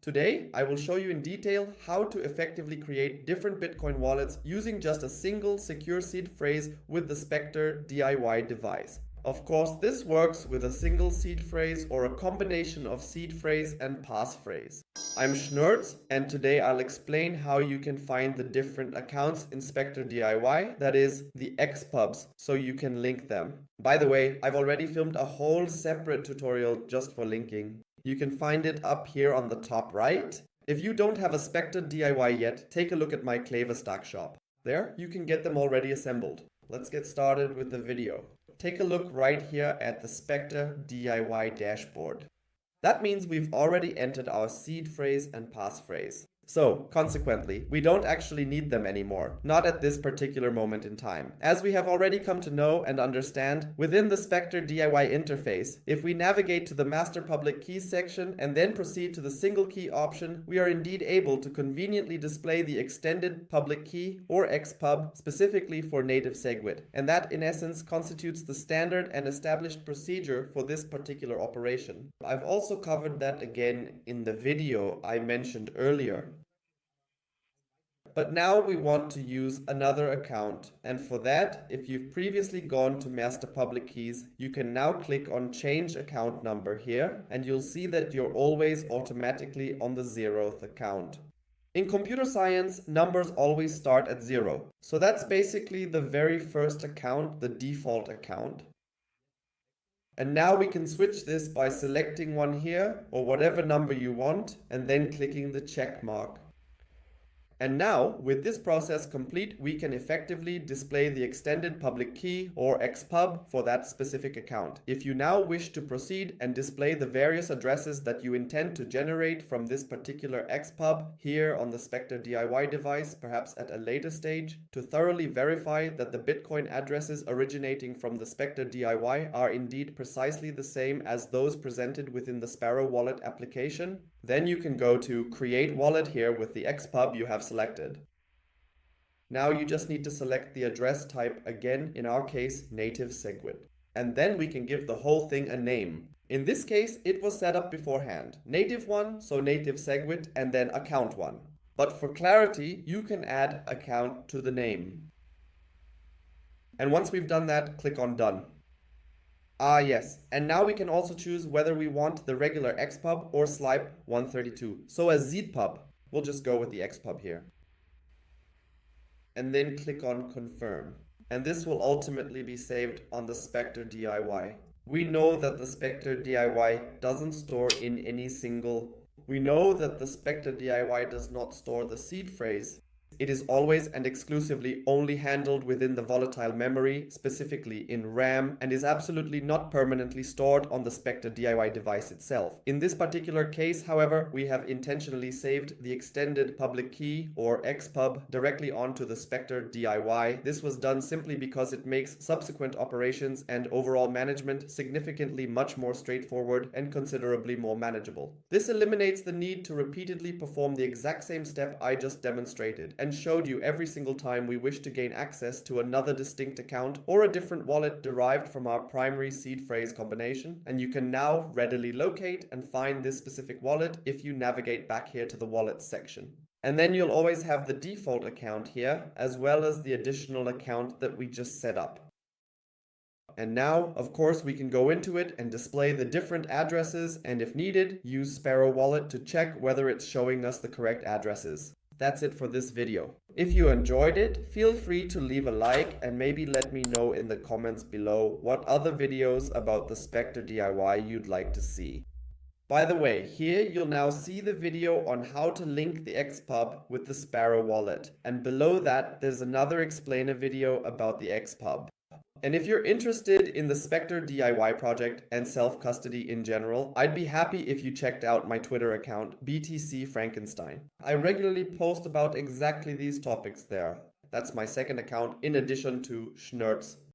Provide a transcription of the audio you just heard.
Today, I will show you in detail how to effectively create different Bitcoin wallets using just a single secure seed phrase with the Specter DIY device. Of course, this works with a single seed phrase or a combination of seed phrase and passphrase. I'm Schnuartz, and today I'll explain how you can find the different accounts in Specter DIY, that is, the XPubs, so you can link them. By the way, I've already filmed a whole separate tutorial just for linking. You can find it up here on the top right. If you don't have a Specter DIY yet, take a look at my Stack shop. There, you can get them already assembled. Let's get started with the video. Take a look right here at the Specter DIY dashboard. That means we've already entered our seed phrase and passphrase. So, consequently, we don't actually need them anymore, not at this particular moment in time. As we have already come to know and understand, within the Specter DIY interface, if we navigate to the Master Public Keys section and then proceed to the single key option, we are indeed able to conveniently display the extended public key, or XPub, specifically for native SegWit. And that, in essence, constitutes the standard and established procedure for this particular operation. I've also covered that again in the video I mentioned earlier. But now we want to use another account, and for that, if you've previously gone to Master Public Keys, you can now click on Change Account Number here, and you'll see that you're always automatically on the 0th account. In computer science, numbers always start at 0, so that's basically the very first account, the default account. And now we can switch this by selecting one here, or whatever number you want, and then clicking the check mark. And now, with this process complete, we can effectively display the extended public key or XPub for that specific account. If you now wish to proceed and display the various addresses that you intend to generate from this particular XPub here on the Specter DIY device, perhaps at a later stage, to thoroughly verify that the Bitcoin addresses originating from the Specter DIY are indeed precisely the same as those presented within the Sparrow Wallet application, then you can go to Create Wallet here with the XPub you have selected. Now you just need to select the address type again, in our case native SegWit. And then we can give the whole thing a name. In this case it was set up beforehand. Native one, so native SegWit, and then account one. But for clarity you can add account to the name. And once we've done that, click on Done. Ah yes, and now we can also choose whether we want the regular XPub or Slipe 132. So as ZPub, we'll just go with the XPub here. And then click on Confirm. And this will ultimately be saved on the Specter DIY. We know that the Specter DIY doesn't store in any single. We know that the Specter DIY does not store the seed phrase. It is always and exclusively only handled within the volatile memory, specifically in RAM, and is absolutely not permanently stored on the Specter DIY device itself. In this particular case, however, we have intentionally saved the extended public key, or XPub, directly onto the Specter DIY. This was done simply because it makes subsequent operations and overall management significantly much more straightforward and considerably more manageable. This eliminates the need to repeatedly perform the exact same step I just demonstrated, and showed you every single time we wish to gain access to another distinct account or a different wallet derived from our primary seed phrase combination, and you can now readily locate and find this specific wallet if you navigate back here to the Wallets section. And then you'll always have the default account here, as well as the additional account that we just set up. And now, of course, we can go into it and display the different addresses, and if needed, use Sparrow Wallet to check whether it's showing us the correct addresses. That's it for this video. If you enjoyed it, feel free to leave a like and maybe let me know in the comments below what other videos about the Specter DIY you'd like to see. By the way, here you'll now see the video on how to link the XPub with the Sparrow Wallet, and below that there's another explainer video about the XPub. And if you're interested in the Specter DIY project and self-custody in general, I'd be happy if you checked out my Twitter account, BTC Frankenstein. I regularly post about exactly these topics there. That's my second account in addition to Schnuartz.